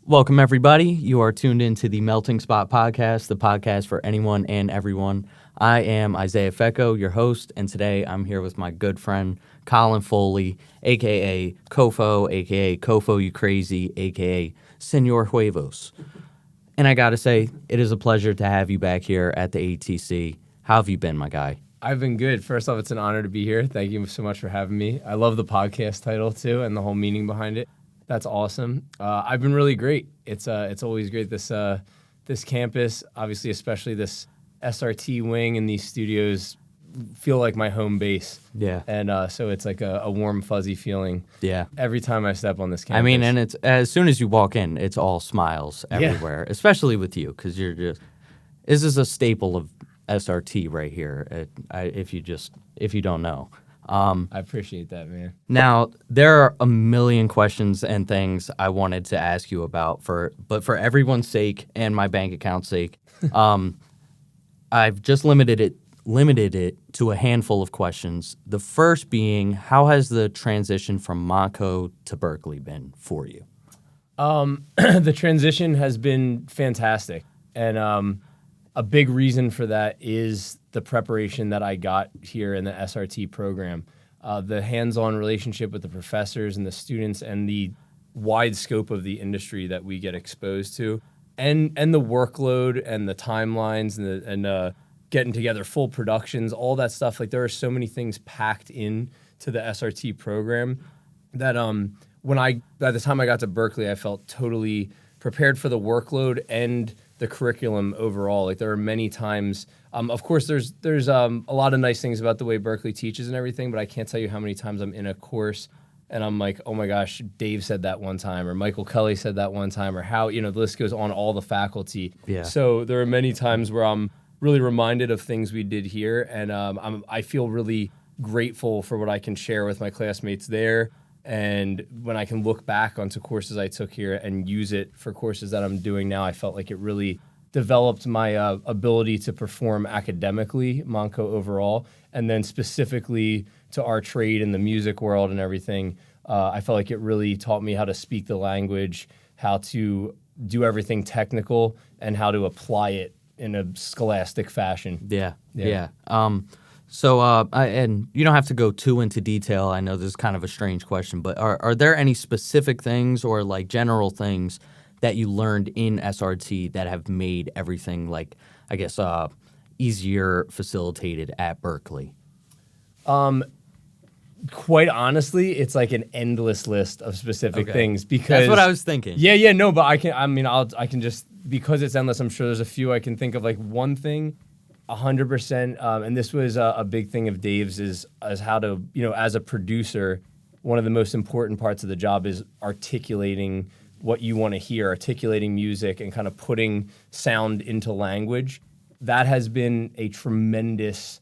Welcome, everybody. You are tuned into the Melting Spot Podcast, the podcast for anyone and everyone. I am Isaiah Fecho, your host, and today I'm here with my good friend, Colin Foley, a.k.a. Cofo, a.k.a. Cofo You Crazy, a.k.a. Senor Huevos. And I got to say, it is a pleasure to have you back here at the ATC. How have you been, my guy? I've been good. First off, it's an honor to be here. Thank you so much for having me. I love the podcast title, too, and the whole meaning behind it. That's awesome. I've been really great. It's always great, this campus, obviously, especially this SRT wing and these studios feel like my home base. Yeah. And so it's like a warm, fuzzy feeling. Yeah. Every time I step on this campus. I mean, and it's as soon as you walk in, it's all smiles everywhere, especially with you, because this is a staple of SRT right here, if you don't know. I appreciate that, man. Now, there are a million questions and things I wanted to ask you about, but for everyone's sake and my bank account's sake, I've just limited it to a handful of questions. The first being, how has the transition from Montco to Berkeley been for you? The transition has been fantastic, and a big reason for that is the preparation that I got here in the SRT program. The hands-on relationship with the professors and the students and the wide scope of the industry that we get exposed to, and the workload and the timelines and getting together full productions, all that stuff. Like, there are so many things packed in to the SRT program that by the time I got to Berkeley, I felt totally prepared for the workload and the curriculum overall. Like, there are many times, of course, there's a lot of nice things about the way Berkeley teaches and everything, but I can't tell you how many times I'm in a course and I'm like, oh my gosh, Dave said that one time, or Michael Kelly said that one time, or how, the list goes on, all the faculty. Yeah. So there are many times where I'm really reminded of things we did here, and I feel really grateful for what I can share with my classmates there. And when I can look back onto courses I took here and use it for courses that I'm doing now, I felt like it really developed my ability to perform academically, Montco overall, and then specifically to our trade in the music world and everything. I felt like it really taught me how to speak the language, how to do everything technical, and how to apply it in a scholastic fashion. Yeah. So, and you don't have to go too into detail. I know this is kind of a strange question, but are there any specific things or like general things that you learned in SRT that have made everything, like, I guess, easier facilitated at Berkeley? Quite honestly, it's like an endless list of specific things, because that's what I was thinking. Yeah, no, but I can just, because it's endless, I'm sure there's a few I can think of. Like, one thing 100%, and this was a big thing of Dave's, is how to, as a producer, one of the most important parts of the job is articulating what you want to hear, articulating music, and kind of putting sound into language. That has been a tremendous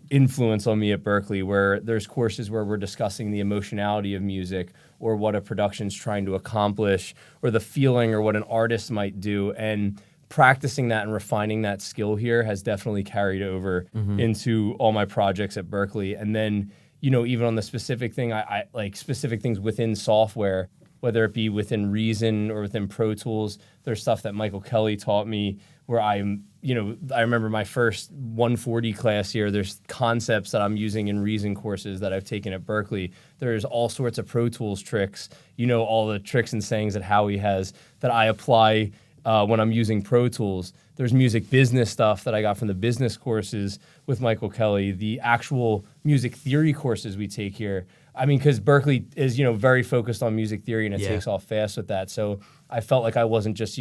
influence on me at Berkeley, where there's courses where we're discussing the emotionality of music, or what a production's trying to accomplish, or the feeling, or what an artist might do. And practicing that and refining that skill here has definitely carried over into all my projects at Berkeley. And then, even on the specific thing, I like specific things within software, whether it be within Reason or within Pro Tools. There's stuff that Michael Kelly taught me where I remember my first 140 class here, there's concepts that I'm using in Reason courses that I've taken at Berkeley. There's all sorts of Pro Tools tricks, all the tricks and sayings that Howie has that I apply when I'm using Pro Tools. There's music business stuff that I got from the business courses with Michael Kelly. The actual music theory courses we take here, I mean, because Berkeley is, very focused on music theory and it takes off fast with that. So I felt like I wasn't just,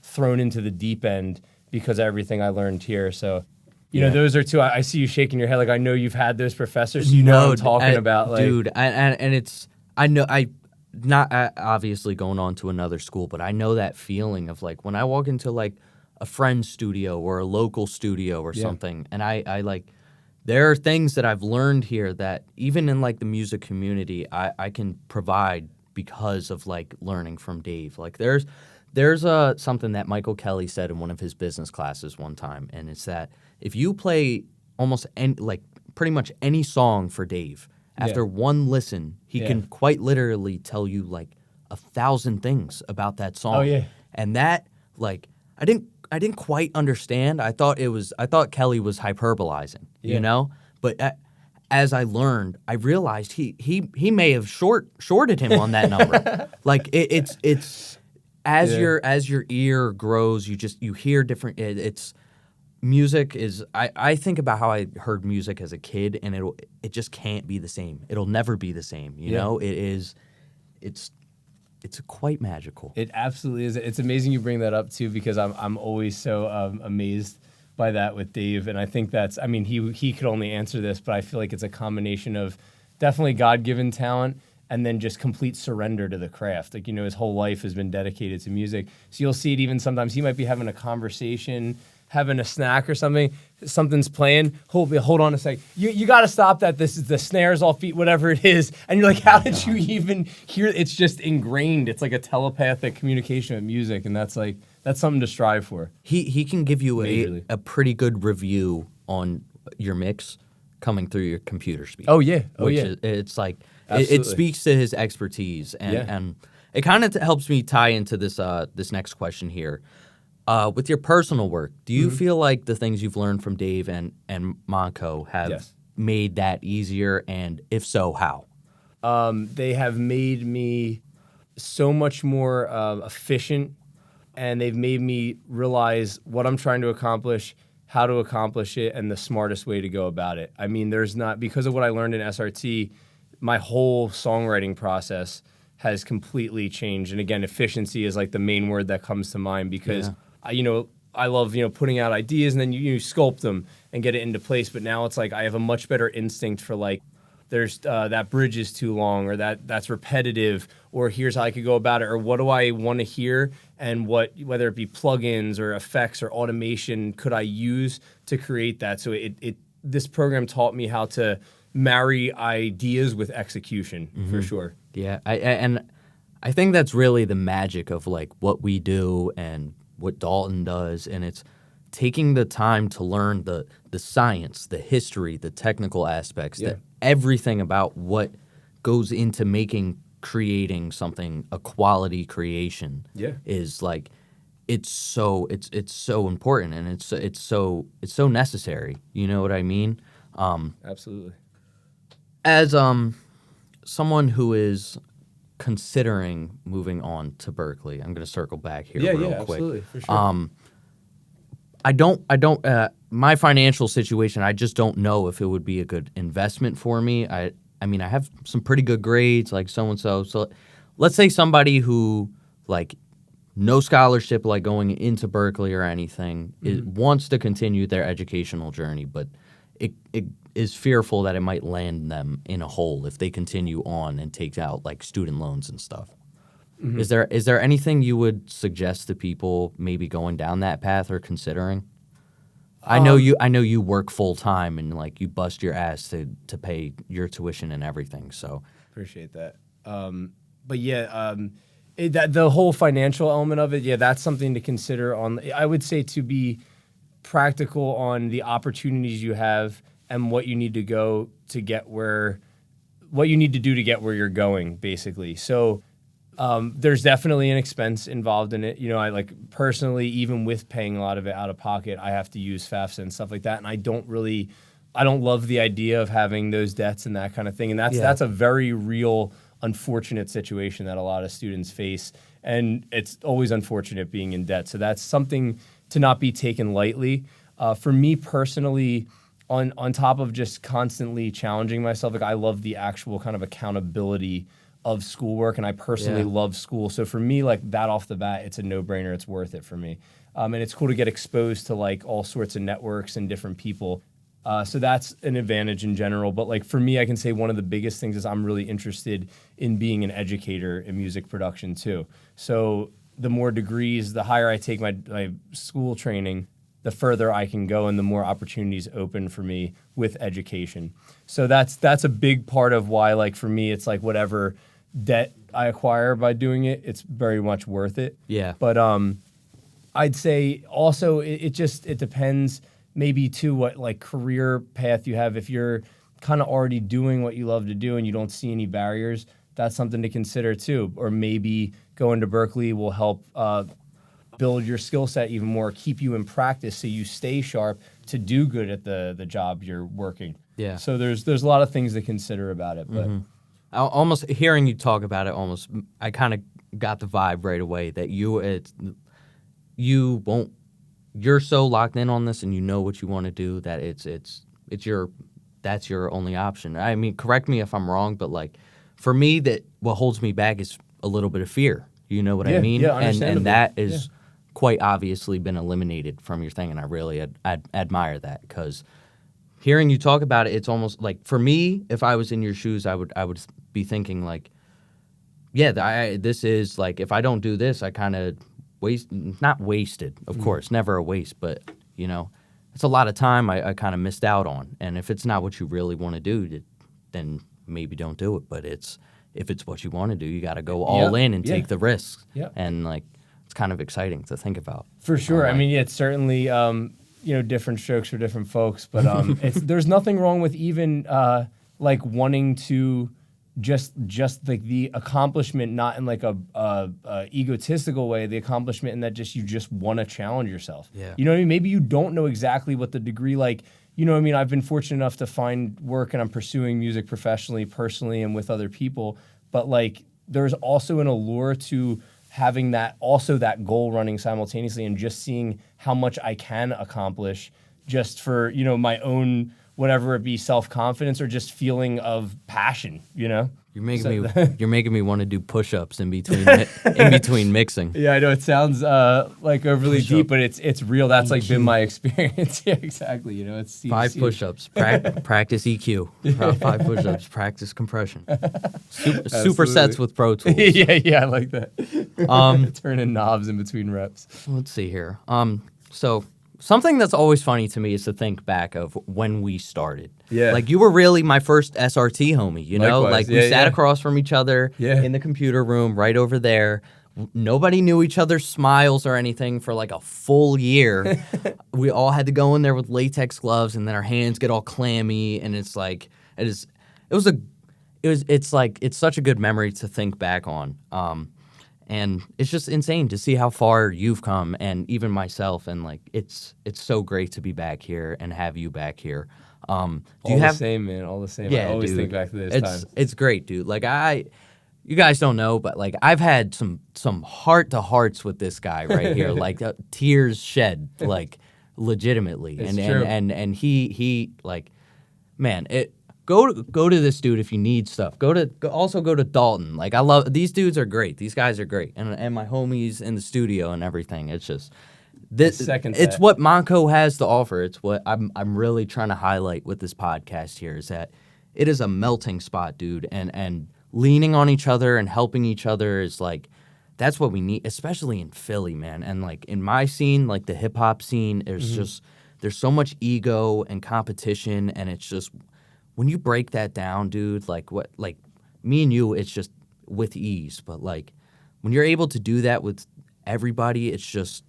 thrown into the deep end because of everything I learned here. So, those are two. I see you shaking your head. Like, I know you've had those professors. You know what I'm talking about. Like, dude, and it's, I know, not obviously going on to another school, but I know that feeling of like when I walk into like a friend's studio or a local studio or something, and I like, there are things that I've learned here that even in like the music community, I can provide because of like learning from Dave. Like there's something that Michael Kelly said in one of his business classes one time, and it's that if you play almost pretty much any song for Dave, after one listen, he can quite literally tell you like 1,000 things about that song. Oh yeah. And that, like, I didn't quite understand. I thought Kelly was hyperbolizing, But as I learned, I realized he may have shorted him on that number. Like it's as your ear grows, you hear different. It's music is. I think about how I heard music as a kid, and it just can't be the same. It'll never be the same. You know, it is. It's quite magical. It absolutely is. It's amazing you bring that up too, because I'm always so amazed by that with Dave, and I think that's. I mean, he could only answer this, but I feel like it's a combination of definitely God-given talent and then just complete surrender to the craft. Like, his whole life has been dedicated to music. So you'll see it even sometimes. He might be having a conversation, having a snack or something. Something's playing. Hold on a sec. You got to stop that. This is the snares off beat, whatever it is. And you're like, how did you even hear? It's just ingrained. It's like a telepathic communication with music, and that's something to strive for. He can give you a pretty good review on your mix coming through your computer speed. Oh yeah. It's like it speaks to his expertise, and it kind of helps me tie into this next question here. With your personal work, do you feel like the things you've learned from Dave and Monco have made that easier? And if so, how? They have made me so much more efficient, and they've made me realize what I'm trying to accomplish, how to accomplish it, and the smartest way to go about it. I mean, because of what I learned in SRT, my whole songwriting process has completely changed. And again, efficiency is like the main word that comes to mind, because I love, putting out ideas, and then you sculpt them and get it into place. But now it's like I have a much better instinct for like, there's that bridge is too long, or that's repetitive, or here's how I could go about it, or what do I want to hear, and whether it be plugins or effects or automation could I use to create that. So this program taught me how to marry ideas with execution for sure. Yeah, I think that's really the magic of like what we do and what Dalton does, and it's taking the time to learn the science, the history, the technical aspects, everything about what goes into creating something, a quality creation, is like it's so important, and it's so necessary. You know what I mean? Absolutely. As someone who is considering moving on to Berkeley, I'm going to circle back here real quick. Absolutely, for sure. I don't. My financial situation, I just don't know if it would be a good investment for me. I mean, I have some pretty good grades, like so and so. So, let's say somebody who like no scholarship, like going into Berkeley or anything, wants to continue their educational journey, but it is fearful that it might land them in a hole if they continue on and take out like student loans and stuff. Is there anything you would suggest to people maybe going down that path or considering? I know you work full time and like you bust your ass to pay your tuition and everything. So appreciate that. But yeah, the whole financial element of it, that's something to consider. I would say to be practical on the opportunities you have and what you need to go to get what you need to do to get where you're going, basically. So. There's definitely an expense involved in it. I like personally, even with paying a lot of it out of pocket, I have to use FAFSA and stuff like that. And I don't love the idea of having those debts and that kind of thing. And that's a very real, unfortunate situation that a lot of students face. And it's always unfortunate being in debt. So that's something to not be taken lightly. For me personally, on top of just constantly challenging myself, like I love the actual kind of accountability of schoolwork, and I personally love school. So for me, like that off the bat, it's a no-brainer. It's worth it for me. And it's cool to get exposed to like all sorts of networks and different people. So that's an advantage in general. But like for me, I can say one of the biggest things is I'm really interested in being an educator in music production too. So the more degrees, the higher I take my school training, the further I can go and the more opportunities open for me with education. So that's a big part of why, like for me, it's like whatever debt I acquire by doing it, it's very much worth it. Yeah. But I'd say also it depends maybe too what like career path you have. If you're kind of already doing what you love to do and you don't see any barriers, that's something to consider too. Or maybe going to Berkeley will help build your skill set even more, keep you in practice so you stay sharp to do good at the job you're working. Yeah. So there's a lot of things to consider about it. But Almost hearing you talk about it, I kind of got the vibe right away that you're so locked in on this and you know what you want to do that that's your only option. I mean, correct me if I'm wrong, but like for me, that what holds me back is a little bit of fear. You know what I mean? Yeah, and that is quite obviously been eliminated from your thing, and I really admire that, because hearing you talk about it, it's almost like, for me, if I was in your shoes, I would be thinking like, yeah, this is like, if I don't do this, I kind of not wasted, of course, never a waste, but you know, it's a lot of time I kind of missed out on. And if it's not what you really want to do, then maybe don't do it. But if it's what you want to do, you got to go all in and take the risks. Yeah. And like, it's kind of exciting to think about. For sure. I mean, it's certainly, different strokes for different folks, but there's nothing wrong with even like wanting to just like the accomplishment, not in like a egotistical way, the accomplishment in that you just want to challenge yourself. Yeah. You know what I mean? Maybe you don't know exactly what the degree, like, you know what I mean? I've been fortunate enough to find work and I'm pursuing music professionally, personally, and with other people. But like, there's also an allure to having that goal running simultaneously and just seeing how much I can accomplish just for, my own, whatever it be, self-confidence or just feeling of passion, You're making me want to do push-ups in between mixing. Yeah, I know it sounds like overly deep, but it's real. That's like been my experience. Yeah, exactly. It's 5 push-ups, practice EQ. 5 push-ups, practice compression. Supersets with Pro Tools. yeah, I like that. Turning knobs in between reps. Let's see here. So something that's always funny to me is to think back of when we started. Yeah. Like, you were really my first SRT homie, Likewise. Like, we sat across from each other in the computer room right over there. Nobody knew each other's smiles or anything for like a full year. We all had to go in there with latex gloves, and then our hands get all clammy, and it's like it's such a good memory to think back on. And it's just insane to see how far you've come, and even myself, and like it's so great to be back here and have you back here. The same, man. All the same. Yeah, I always dude, think back to this time. It's great, dude. Like, you guys don't know, but like, I've had some heart to hearts with this guy right here, like tears shed, like legitimately. It's and, true. and he like, man, Go to this dude if you need stuff. Also go to Dalton. Like, I love these dudes are great. These guys are great, and my homies in the studio and everything. It's just this. It's what Monco has to offer. It's what I'm really trying to highlight with this podcast here, is that it is a melting spot, dude. And leaning on each other and helping each other is like, that's what we need, especially in Philly, man. And like in my scene, like the hip hop scene, there's so much ego and competition, and it's just, when you break that down, dude, like me and you, it's just with ease. But like, when you're able to do that with everybody, it's just,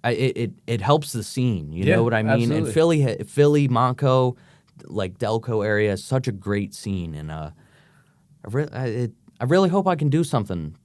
it helps the scene. You know what I mean? Absolutely. And Philly, Monco, like Delco area is such a great scene. And I really hope I can do something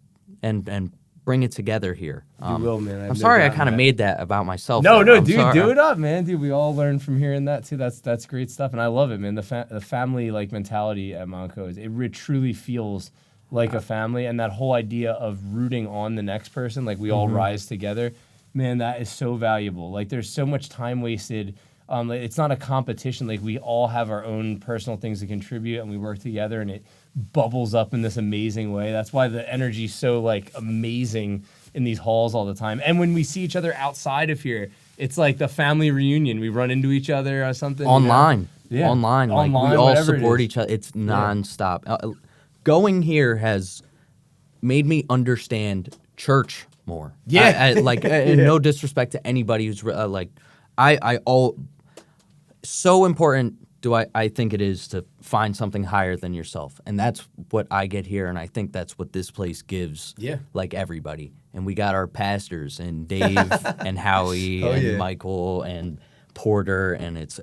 and bring it together here. You will, man. I'm sorry I kind of made that about myself. No, dude, do it up, man. Dude, we all learn from hearing that too. That's great stuff, and I love it, man. The family like mentality at Monco it truly feels like a family, and that whole idea of rooting on the next person, like we all rise together, man. That is so valuable. Like, there's so much time wasted It's not a competition. Like, we all have our own personal things to contribute, and we work together, and it bubbles up in this amazing way. That's why the energy's so like amazing in these halls all the time. And when we see each other outside of here, it's like the family reunion. We run into each other or something. Online. Yeah. Online. Like, we all support each other. It's nonstop. Going here has made me understand church more. Yeah. No disrespect to anybody who's so important I think it is to find something higher than yourself. And that's what I get here, and I think that's what this place gives like everybody. And we got our pastors and Dave and Howie and Michael and Porter, and it's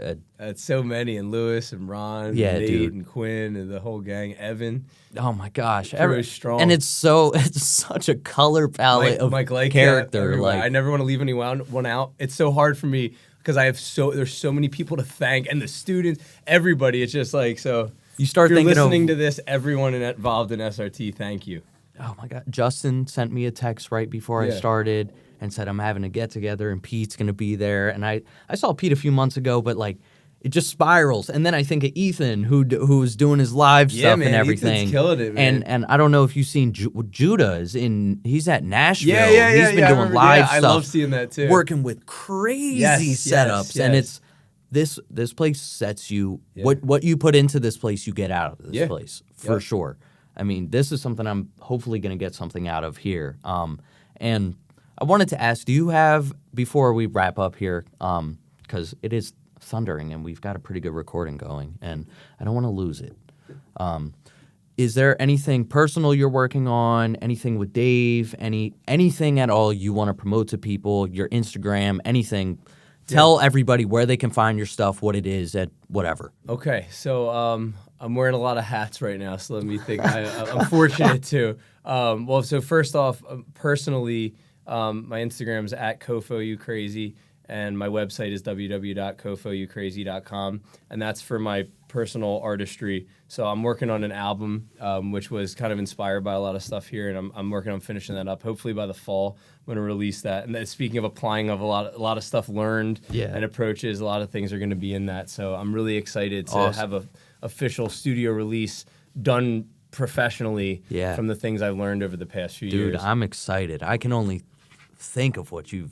so many, and Lewis and Ron and Nate and Quinn and the whole gang, Evan. Oh my gosh, strong. And it's such a color palette of character. I never want to leave anyone out. It's so hard for me because there's so many people to thank, and the students, everybody. It's just like, so you start if you're thinking listening to this, everyone involved in SRT, thank you. Oh my God, Justin sent me a text right before I started and said I'm having a get together and Pete's gonna be there. And I saw Pete a few months ago, but like it just spirals. And then I think of Ethan who was doing his live stuff and everything. Ethan's killing it, man. And I don't know if you've seen Judah he's at Nashville. He's been doing live stuff. I love seeing that too. Working with crazy setups. And it's this place sets you what you put into this place, you get out of this place for sure. I mean, this is something I'm hopefully going to get something out of here. And I wanted to ask, do you have, before we wrap up here, because it is thundering and we've got a pretty good recording going, and I don't want to lose it. Is there anything personal you're working on, anything with Dave, anything at all you want to promote to people, your Instagram, anything? Tell everybody where they can find your stuff, what it is, at whatever. Okay, so I'm wearing a lot of hats right now, so let me think. I'm fortunate too. So first off, personally, my Instagram is at Cofo You Crazy, and my website is www.cofoyoukcrazy.com, and that's for my personal artistry. So I'm working on an album, which was kind of inspired by a lot of stuff here, and I'm working on finishing that up. Hopefully by the fall, I'm going to release that. And speaking of applying of a lot of stuff learned and approaches, a lot of things are going to be in that. So I'm really excited to have a official studio release done professionally from the things I've learned over the past few years. Dude, I'm excited. I can only think of what you've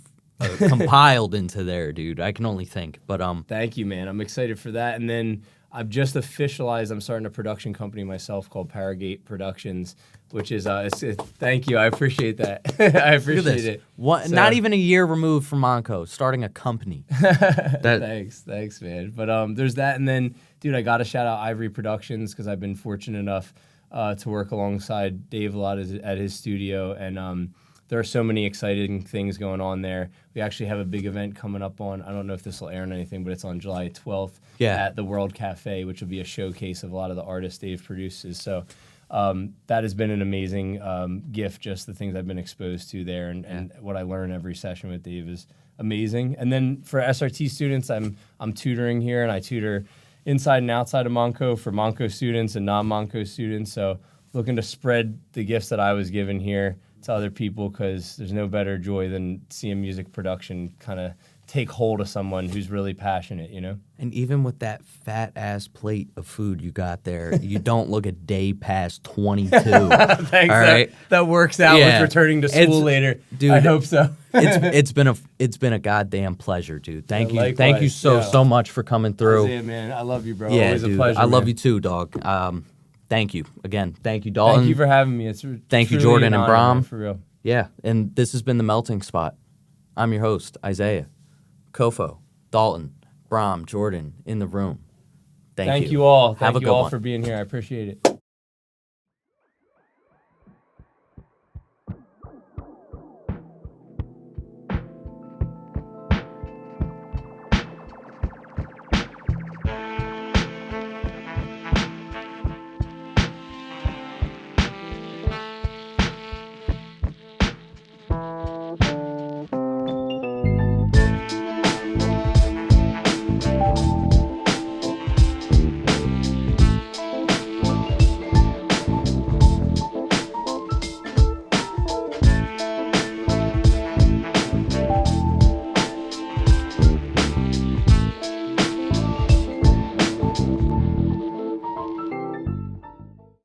compiled into there, dude. I can only think. But thank you, man. I'm excited for that. And then I've just officialized I'm starting a production company myself called Paragate Productions, which is thank you. I appreciate that. I appreciate it. Not even a year removed from Monco, starting a company. Thanks, man. But there's that, and then, dude, I got to shout out Ivory Productions because I've been fortunate enough to work alongside Dave a lot at his studio, and there are so many exciting things going on there. We actually have a big event coming up on, I don't know if this will air on anything, but it's on July 12th at the World Cafe, which will be a showcase of a lot of the artists Dave produces. So that has been an amazing gift, just the things I've been exposed to there, and what I learn every session with Dave is amazing. And then for SRT students, I'm tutoring here, and I tutor inside and outside of Monco for Monco students and non-Monco students. So looking to spread the gifts that I was given here to other people, because there's no better joy than seeing music production kind of take hold of someone who's really passionate, you know? And even with that fat-ass plate of food you got there, you don't look a day past 22. Thanks. All right? That works out with returning to school later. Dude, I hope so. it's been a goddamn pleasure, dude. Thank you. Thank you so much for coming through. That's it, man. I love you, bro. Yeah, always dude, a pleasure. I love you too, dog. Thank you again. Thank you, Dalton. Thank you for having me. Thank you, Jordan and Brahm. Man, for real. Yeah, and this has been The Melting Spot. I'm your host, Isaiah. Cofo, Dalton, Brahm, Jordan in the room. Thank you all. Have Thank a you all one. for being here. I appreciate it.